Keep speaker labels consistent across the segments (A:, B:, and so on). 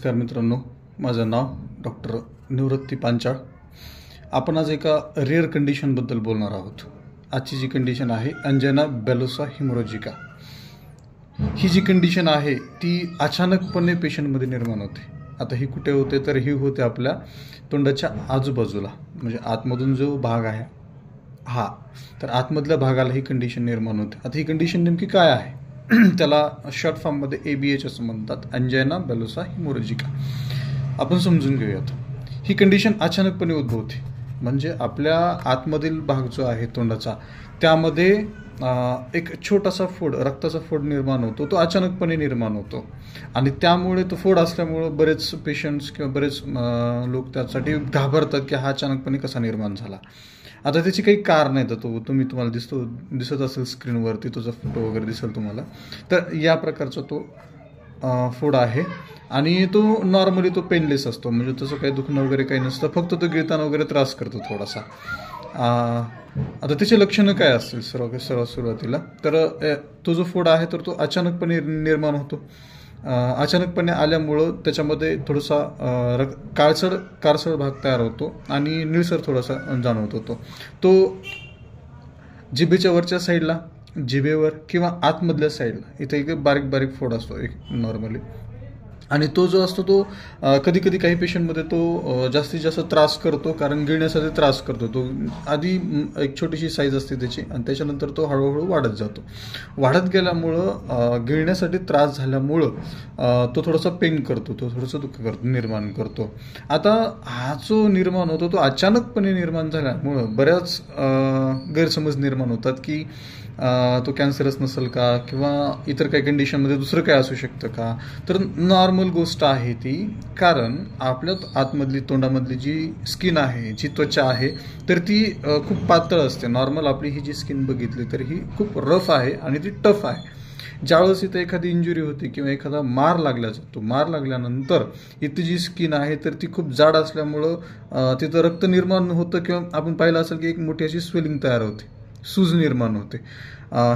A: नमस्कार मित्रांनो, माझं नाव डॉक्टर निवृत्ती पांचाळ. आपण आज एका रेअर कंडिशनबद्दल बोलणार आहोत. आजची जी कंडिशन आहे अंजना बेलोसा हिमोरॅजिका. ही जी कंडिशन आहे ती अचानकपणे पेशंटमध्ये निर्माण होते. आता ही कुठे होते तर ही होते आपल्या तोंडाच्या आजूबाजूला, म्हणजे आतमधून जो भाग आहे तर आतमधल्या भागाला ही कंडिशन निर्माण होते. आता ही कंडिशन नेमकी काय आहे त्याला शॉर्ट फॉर्ममध्ये ABH असं म्हणतात, अंजना बेलोसा हिमोरॅजिका. आपण समजून घेऊयात. ही कंडिशन अचानकपणे उद्भवते, म्हणजे आपल्या आतमधील भाग जो आहे तोंडाचा त्यामध्ये एक छोटासा फोड, रक्ताचा फोड निर्माण होतो. तो अचानकपणे निर्माण होतो आणि त्यामुळे तो फोड असल्यामुळं बरेच पेशंट्स किंवा बरेच लोक त्यासाठी घाबरतात की हा अचानकपणे कसा निर्माण झाला. आता त्याची काही कारण आहेत. तुम्हाला दिसत असेल स्क्रीनवरती, तुझा फोटो वगैरे दिसेल तुम्हाला. तर या प्रकारचा तो फोड आहे आणि तो नॉर्मली तो पेनलेस असतो, म्हणजे तसं काही दुखणं वगैरे काही नसतं, फक्त तो गिळताना वगैरे त्रास करतो थोडासा. आता त्याची लक्षणं काय असतील सर्वात सुरुवातीला, तर तो जो फोड आहे तर तो अचानकपणे निर्माण होतो. अचानकपणे आल्यामुळं त्याच्यामध्ये थोडासा काळसर भाग तयार होतो आणि निळसर थोडासा जाणवतो. तो जिभेच्या वरच्या साईडला, जिभेवर किंवा आतमधल्या साईडला इथे एक बारीक बारीक फोड असतो एक नॉर्मली. आणि तो जो असतो तो कधी कधी काही पेशंटमध्ये तो जास्तीत जास्त त्रास करतो, कारण गिळण्यासाठी त्रास करतो. तो आधी एक छोटीशी साईज असते त्याची आणि त्याच्यानंतर तो हळूहळू वाढत जातो. वाढत गेल्यामुळं गिळण्यासाठी त्रास झाल्यामुळं तो थोडासा पेन करतो, तो थोडंसं दुःख निर्माण करतो. आता हा जो निर्माण होतो तो अचानकपणे निर्माण झाल्यामुळं बऱ्याच गैरसमज निर्माण होतात की तो कॅन्सरस नसेल का किंवा इतर काही कंडिशनमध्ये दुसरं काय असू शकतं का. तर नॉर्मल गोष्ट आहे ती, कारण आपल्या आतमधली तोंडामधली जी स्किन आहे, जी त्वचा आहे, तर ती खूप पातळ असते. नॉर्मल आपली ही जी स्किन बघितली तर ही खूप रफ आहे आणि ती टफ आहे. ज्यावेळेस इथं एखादी इंजुरी होती किंवा एखादा मार लागला जातो, मार लागल्यानंतर इथे जी स्किन आहे तर ती खूप जाड असल्यामुळं तिथं रक्त निर्माण होतं किंवा आपण पाहिलं असेल की एक मोठी अशी स्वेलिंग तयार होते, सूज निर्माण होते,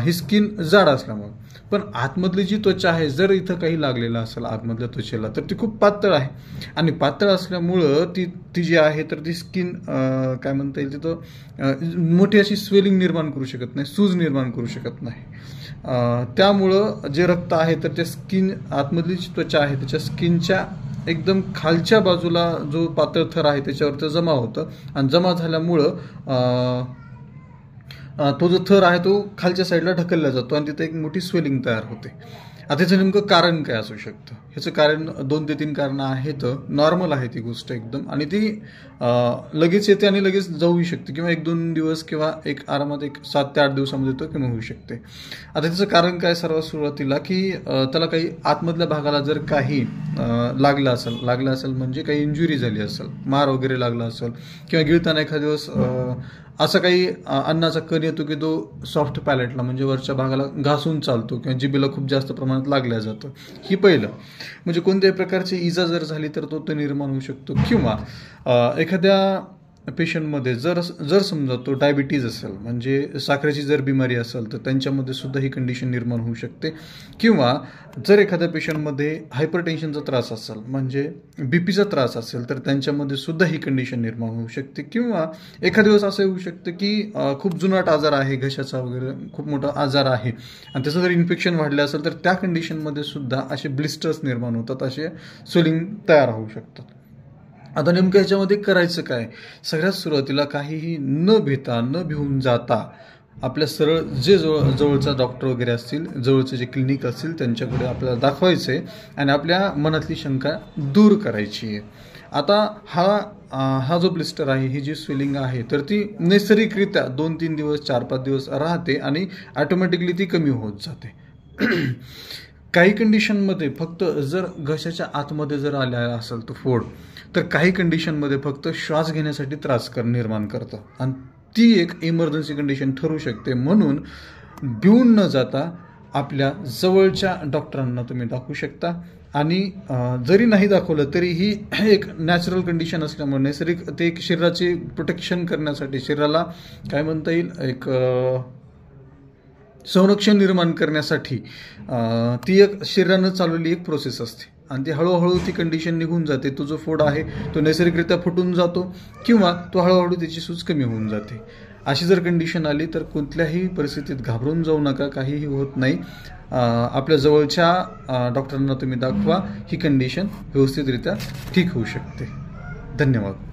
A: ही स्किन जाड असल्यामुळे. पण आतमधली जी त्वचा आहे, जर इथं काही लागलेलं असेल आतमधल्या त्वचेला तर ती खूप पातळ आहे आणि पातळ असल्यामुळं ती जी आहे तर ती स्किन काय म्हणता येईल, तिथं मोठी अशी स्वेलिंग निर्माण करू शकत नाही, सूज निर्माण करू शकत नाही. त्यामुळं जे रक्त आहे तर त्या स्किन, आतमधली जी त्वचा आहे त्याच्या स्किनच्या एकदम खालच्या बाजूला जो पातळ थर आहे त्याच्यावर जमा होतं आणि जमा झाल्यामुळं तो जो थर आहे तो खालच्या साईडला ढकलला जातो आणि तिथे एक मोठी स्वेलिंग तयार होते. आता त्याचं नेमकं कारण काय असू शकतं? ह्याचं कारण 2 ते 3 कारणं आहेत. नॉर्मल आहे ती गोष्ट एकदम, आणि ती लगेच येते आणि लगेच जाऊही शकते, किंवा 1-2 दिवस किंवा आरामात 7 ते 8 दिवसामध्ये तो कमी होऊ शकते. आता त्याचं कारण काय, सर्वात सुरुवातीला की त्याला काही आतमधल्या भागाला जर काही लागलं असेल म्हणजे काही इंजुरी झाली असेल, मार वगैरे लागला असेल, किंवा गिळताना एखाद्या दिवस असं काही अन्नाचा कण येतो की तो सॉफ्ट पॅलेटला म्हणजे वरच्या भागाला घासून चालतो किंवा जिभेला खूप जास्त प्रमाणात लागल्या जातं. ही पहिलं, म्हणजे कोणत्याही प्रकारची इजा जर झाली तर तो निर्माण होऊ शकतो. किंवा एखाद्या पेशंटमध्ये जर समजा तो डायबिटीज असेल, म्हणजे साखरेची जर बिमारी असेल, तर त्यांच्यामध्ये सुद्धा ही कंडिशन निर्माण होऊ शकते. किंवा जर एखाद्या पेशंटमध्ये हायपरटेन्शनचा त्रास असेल, म्हणजे बीपीचा त्रास असेल, तर त्यांच्यामध्ये सुद्धा ही कंडिशन निर्माण होऊ शकते. किंवा एखाद्या दिवस असं होऊ शकतं की खूप जुनाट आजार आहे, घशाचा वगैरे खूप मोठा आजार आहे आणि त्याचं जर इन्फेक्शन वाढलं असेल तर त्या कंडिशनमध्ये सुद्धा असे ब्लिस्टर्स निर्माण होतात, असे स्वेलिंग तयार होऊ शकतात. आता नेमकं ह्याच्यामध्ये करायचं काय? सगळ्यात सुरुवातीला काहीही न भिवून जाता आपल्या सरळ जे जवळचा डॉक्टर वगैरे असतील, जवळचे जे क्लिनिक असतील त्यांच्याकडे आपल्याला दाखवायचं आहे आणि आपल्या मनातली शंका दूर करायची आहे. आता हा जो ब्लिस्टर आहे, ही जी स्वेलिंग आहे तर ती नैसर्गिकरित्या 2-3 दिवस 4-5 दिवस राहते आणि ऑटोमॅटिकली ती कमी होत जाते. काही कंडिशनमध्ये फक्त जर घशाच्या आतमध्ये जर आला असेल तो फोड, तर काही कंडिशनमध्ये फक्त श्वास घेण्यासाठी त्रास निर्माण करतं आणि ती एक इमर्जन्सी कंडिशन ठरू शकते. म्हणून भिवून न जाता आपल्या जवळच्या डॉक्टरांना तुम्ही दाखवू शकता. आणि जरी नाही दाखवलं तरी ही एक नॅचरल कंडिशन असल्यामुळे, नैसर्गिक ते एक शरीराचे प्रोटेक्शन करण्यासाठी, शरीराला काय म्हणता येईल, एक संरक्षण निर्माण करण्यासाठी ती एक शरीरानं चालवलेली एक प्रोसेस असते. आणि ती हळूहळू ती कंडिशन निघून जाते. तो जो फोड आहे तो नैसर्गिकरित्या फुटून जातो किंवा तो हळूहळू त्याची सूज कमी होऊन जाते. अशी जर कंडिशन आली तर कुठल्याही परिस्थितीत घाबरून जाऊ नका, काहीही होत नाही. आपल्या जवळच्या डॉक्टरांना तुम्ही दाखवा, ही कंडिशन व्यवस्थितरित्या ठीक होऊ शकते. धन्यवाद.